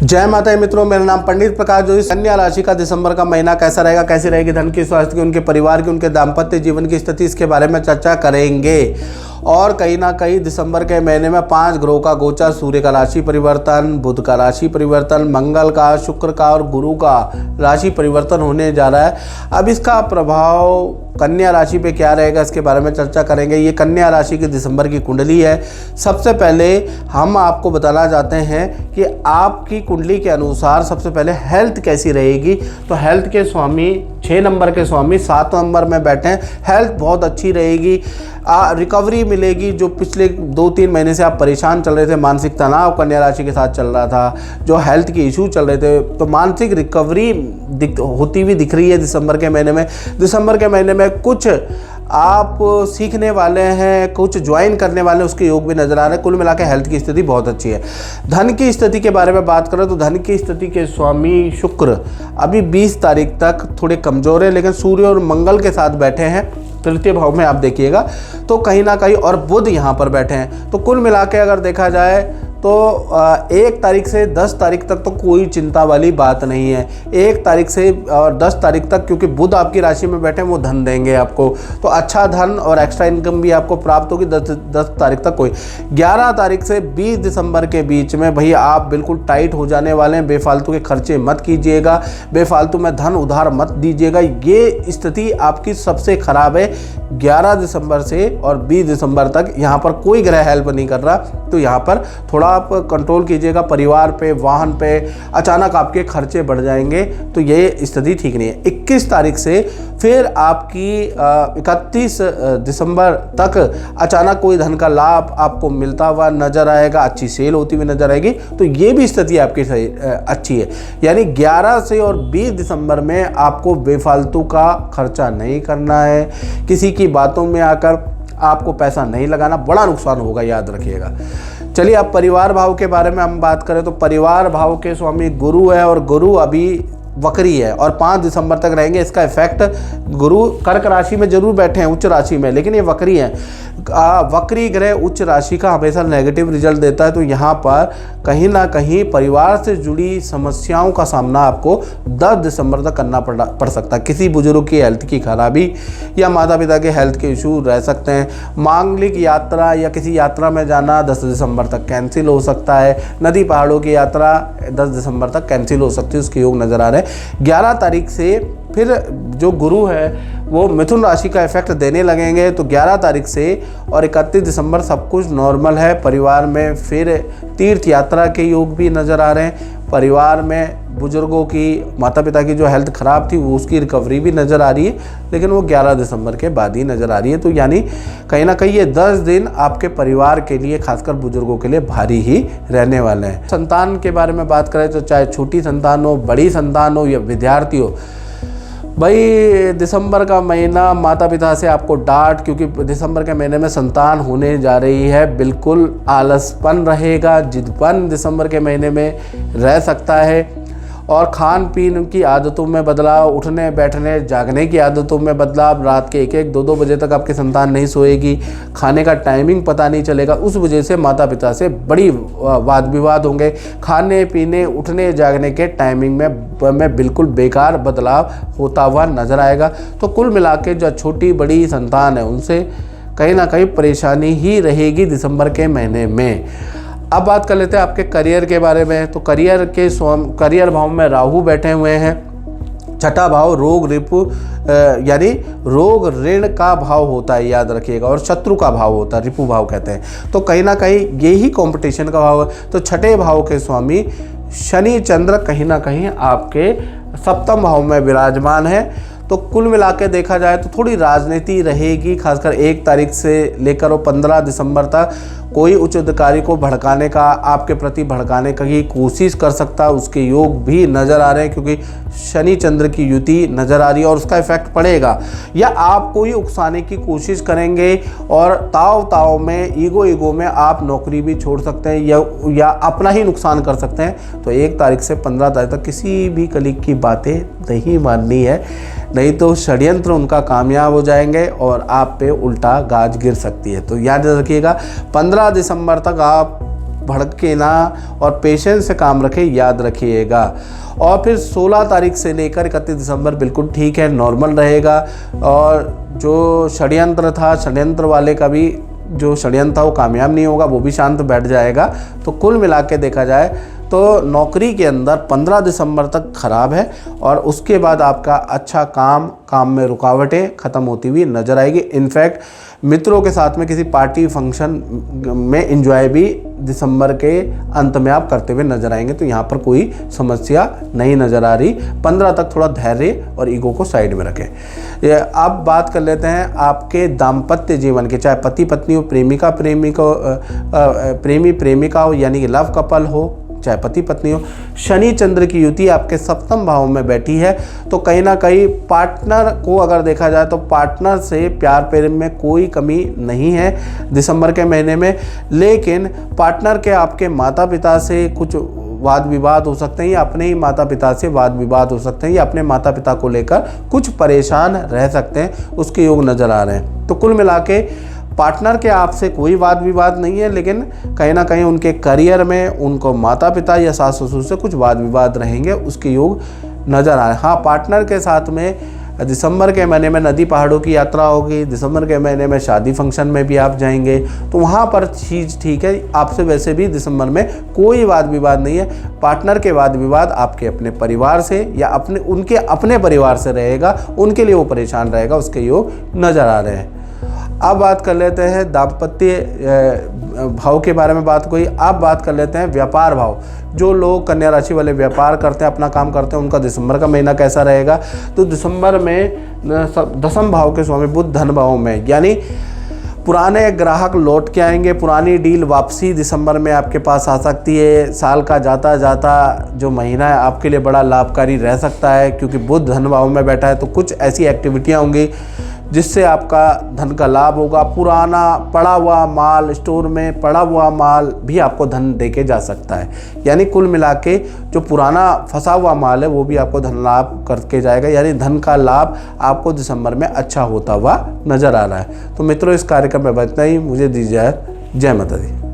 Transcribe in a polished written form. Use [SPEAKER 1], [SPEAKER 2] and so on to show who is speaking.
[SPEAKER 1] जय माता दी मित्रों, मेरा नाम पंडित प्रकाश जोशी। कन्या राशि का दिसंबर का महीना कैसा रहेगा, कैसी रहेगी धन की, स्वास्थ्य की, उनके परिवार की, उनके दाम्पत्य जीवन की स्थिति, इसके बारे में चर्चा करेंगे। और कहीं ना कहीं दिसंबर के महीने में 5 ग्रहों का गोचर, सूर्य का राशि परिवर्तन, बुध का राशि परिवर्तन, मंगल का, शुक्र का और गुरु का राशि परिवर्तन होने जा रहा है। अब इसका प्रभाव कन्या राशि पे क्या रहेगा, इसके बारे में चर्चा करेंगे। ये कन्या राशि की दिसंबर की कुंडली है। सबसे पहले हम आपको बताना चाहते हैं कि आपकी कुंडली के अनुसार सबसे पहले हेल्थ कैसी रहेगी। तो हेल्थ के स्वामी 6 नंबर के स्वामी 7 नंबर में बैठे हैं। हेल्थ बहुत अच्छी रहेगी, रिकवरी मिलेगी। जो पिछले 2-3 महीने से आप परेशान चल रहे थे, मानसिक तनाव कन्या राशि के साथ चल रहा था, जो हेल्थ के इशू चल रहे थे, तो मानसिक रिकवरी होती हुई दिख रही है दिसंबर के महीने में। दिसंबर के महीने में कुछ आप सीखने वाले हैं, कुछ ज्वाइन करने वाले हैं, उसके योग भी नजर आ रहे हैं। कुल मिलाकर हेल्थ की स्थिति बहुत अच्छी है। धन की स्थिति के बारे में बात करें तो धन की स्थिति के स्वामी शुक्र अभी 20 तारीख तक थोड़े कमजोर है, लेकिन सूर्य और मंगल के साथ बैठे हैं तृतीय भाव में, आप देखिएगा तो कहीं ना कहीं, और बुध यहाँ पर बैठे हैं। तो कुल मिला के अगर देखा जाए तो 1 तारीख से 10 तारीख तक तो कोई चिंता वाली बात नहीं है। 1 तारीख से और 10 तारीख तक, क्योंकि बुध आपकी राशि में बैठे हैं, वो धन देंगे आपको, तो अच्छा धन और एक्स्ट्रा इनकम भी आपको प्राप्त होगी 10 तारीख तक। कोई 11 तारीख से 20 दिसंबर के बीच में भैया आप बिल्कुल टाइट हो जाने वाले हैं। बेफालतू के खर्चे मत कीजिएगा, बेफालतू में धन उधार मत दीजिएगा। ये स्थिति आपकी सबसे खराब है 11 दिसंबर से और 20 दिसंबर तक। यहाँ पर कोई ग्रह हेल्प नहीं कर रहा, तो यहाँ पर थोड़ा आप कंट्रोल कीजिएगा। परिवार पे, वाहन पे अचानक आपके खर्चे बढ़ जाएंगे, तो ये स्थिति ठीक नहीं है। 21 तारीख से फिर आपकी 31 दिसंबर तक अचानक कोई धन का लाभ आपको मिलता हुआ नजर आएगा, अच्छी सेल होती हुई नजर आएगी, तो ये भी स्थिति आपकी सही अच्छी है। यानी 11 से और 20 दिसंबर में आपको बेफालतू का खर्चा नहीं करना है, किसी की बातों में आकर आपको पैसा नहीं लगाना, बड़ा नुकसान होगा, याद रखिएगा। चलिए अब परिवार भाव के बारे में हम बात करें तो परिवार भाव के स्वामी गुरु है, और गुरु अभी वक्री है और 5 दिसंबर तक रहेंगे। इसका इफेक्ट, गुरु कर्क राशि में जरूर बैठे हैं, उच्च राशि में, लेकिन ये वक्री हैं। वक्री ग्रह उच्च राशि का हमेशा नेगेटिव रिजल्ट देता है, तो यहाँ पर कहीं ना कहीं परिवार से जुड़ी समस्याओं का सामना आपको 10 दिसंबर तक करना पड़ सकता है। किसी बुजुर्ग की हेल्थ की खराबी या माता पिता के हेल्थ के इशू रह सकते हैं। मांगलिक यात्रा या किसी यात्रा में जाना 10 दिसंबर तक कैंसिल हो सकता है। नदी पहाड़ों की यात्रा 10 दिसंबर तक कैंसिल हो सकती है, उसके योग नज़र आ रहे हैं। 11 तारीख से फिर जो गुरु है वो मिथुन राशि का इफेक्ट देने लगेंगे, तो 11 तारीख से और 31 दिसंबर सब कुछ नॉर्मल है। परिवार में फिर तीर्थ यात्रा के योग भी नज़र आ रहे हैं। परिवार में बुजुर्गों की, माता पिता की जो हेल्थ ख़राब थी वो उसकी रिकवरी भी नज़र आ रही है, लेकिन वो 11 दिसंबर के बाद ही नज़र आ रही है। तो यानी कहीं ना कहीं ये 10 दिन आपके परिवार के लिए, खासकर बुजुर्गों के लिए भारी ही रहने वाले हैं। संतान के बारे में बात करें तो चाहे छोटी संतान हो, बड़ी संतान हो या विद्यार्थी हो, भाई दिसंबर का महीना माता पिता से आपको डांट, क्योंकि दिसंबर के महीने में संतान होने जा रही है। बिल्कुल आलसपन रहेगा, जिदपन दिसंबर के महीने में रह सकता है, और खान पीन की आदतों में बदलाव, उठने बैठने जागने की आदतों में बदलाव। रात के 1-1, 2-2 बजे तक आपकी संतान नहीं सोएगी, खाने का टाइमिंग पता नहीं चलेगा, उस वजह से माता पिता से बड़ी वाद विवाद होंगे। खाने पीने, उठने जागने के टाइमिंग में बिल्कुल बेकार बदलाव होता हुआ नज़र आएगा। तो कुल मिला के जो छोटी बड़ी संतान है उनसे कहीं ना कहीं परेशानी ही रहेगी दिसंबर के महीने में। अब बात कर लेते हैं आपके करियर के बारे में। तो करियर भाव में राहु बैठे हुए हैं। छठा भाव रोग रिपु यानी रोग ऋण का भाव होता है, याद रखिएगा, और शत्रु का भाव होता है, रिपु भाव कहते हैं। तो कहीं ना कहीं यही कंपटीशन का भाव है। तो छठे भाव के स्वामी शनि चंद्र कहीं ना कहीं आपके 7वें भाव में विराजमान है। तो कुल मिला के देखा जाए तो थोड़ी राजनीति रहेगी, खासकर 1 तारीख से लेकर और 15 दिसंबर तक। कोई उच्च अधिकारी को भड़काने का, आपके प्रति भड़काने की कोशिश कर सकता है, उसके योग भी नज़र आ रहे हैं, क्योंकि शनि चंद्र की युति नज़र आ रही है और उसका इफेक्ट पड़ेगा। या आपको ही उकसाने की कोशिश करेंगे और ताव में, ईगो में आप नौकरी भी छोड़ सकते हैं या अपना ही नुकसान कर सकते हैं। तो 1 तारीख से 15 तारीख तक किसी भी कलीग की बातें नहीं माननी है, नहीं तो षड्यंत्र उनका कामयाब हो जाएंगे और आप पे उल्टा गाज गिर सकती है। तो याद रखिएगा 15 दिसंबर तक आप भड़के ना और पेशेंस से काम रखें, याद रखिएगा। और फिर 16 तारीख से लेकर 31 दिसंबर बिल्कुल ठीक है, नॉर्मल रहेगा। और जो षड्यंत्र था, षड्यंत्र वाले का भी जो षड्यंत्र था वो कामयाब नहीं होगा, वो भी शांत बैठ जाएगा। तो कुल मिला के देखा जाए तो नौकरी के अंदर 15 दिसंबर तक खराब है और उसके बाद आपका अच्छा काम में रुकावटें ख़त्म होती हुई नज़र आएगी। इनफैक्ट मित्रों के साथ में किसी पार्टी फंक्शन में एंजॉय भी दिसंबर के अंत में आप करते हुए नजर आएंगे। तो यहाँ पर कोई समस्या नहीं नज़र आ रही। 15 तक थोड़ा धैर्य और ईगो को साइड में रखें। अब बात कर लेते हैं आपके दाम्पत्य जीवन के, चाहे पति पत्नी हो, प्रेमी प्रेमिका हो, यानी कि लव कपल हो, चाहे पति पत्नी हो। शनि चंद्र की युति आपके सप्तम भाव में बैठी है, तो कहीं ना कहीं पार्टनर को अगर देखा जाए तो पार्टनर से प्यार प्रेम में कोई कमी नहीं है दिसंबर के महीने में। लेकिन पार्टनर के आपके माता पिता से कुछ वाद विवाद हो सकते हैं या अपने ही माता पिता से वाद विवाद हो सकते हैं या अपने माता पिता को लेकर कुछ परेशान रह सकते हैं, उसके योग नज़र आ रहे हैं। तो कुल मिला के पार्टनर के आपसे कोई वाद विवाद नहीं है, लेकिन कहीं ना कहीं उनके करियर में उनको माता पिता या सास ससुर से कुछ वाद विवाद रहेंगे, उसके योग नज़र आ रहे हैं। हाँ, पार्टनर के साथ में दिसंबर के महीने में नदी पहाड़ों की यात्रा होगी, दिसंबर के महीने में शादी फंक्शन में भी आप जाएंगे, तो वहाँ पर चीज़ ठीक है। आपसे वैसे भी दिसंबर में कोई वाद विवाद नहीं है। पार्टनर के वाद विवाद आपके अपने परिवार से या उनके अपने परिवार से रहेगा, उनके लिए वो परेशान रहेगा, उसके योग नज़र आ रहे हैं। अब बात कर लेते हैं दाम्पत्य भाव के बारे में बात कोई। अब बात कर लेते हैं व्यापार भाव। जो लोग कन्या राशि वाले व्यापार करते हैं, अपना काम करते हैं, उनका दिसंबर का महीना कैसा रहेगा। तो दिसंबर में 10वें भाव के स्वामी बुध धन भाव में, यानी पुराने ग्राहक लौट के आएंगे, पुरानी डील वापसी दिसंबर में आपके पास आ सकती है। साल का जाता जाता जो महीना है आपके लिए बड़ा लाभकारी रह सकता है, क्योंकि बुध धन भाव में बैठा है। तो कुछ ऐसी एक्टिविटियाँ होंगी जिससे आपका धन का लाभ होगा। पुराना पड़ा हुआ माल, स्टोर में पड़ा हुआ माल भी आपको धन देके जा सकता है। यानी कुल मिला के जो पुराना फंसा हुआ माल है वो भी आपको धन लाभ करके जाएगा, यानी धन का लाभ आपको दिसंबर में अच्छा होता हुआ नज़र आ रहा है। तो मित्रों, इस कार्यक्रम में इतना ही। मुझे दीजिए जय माता दी।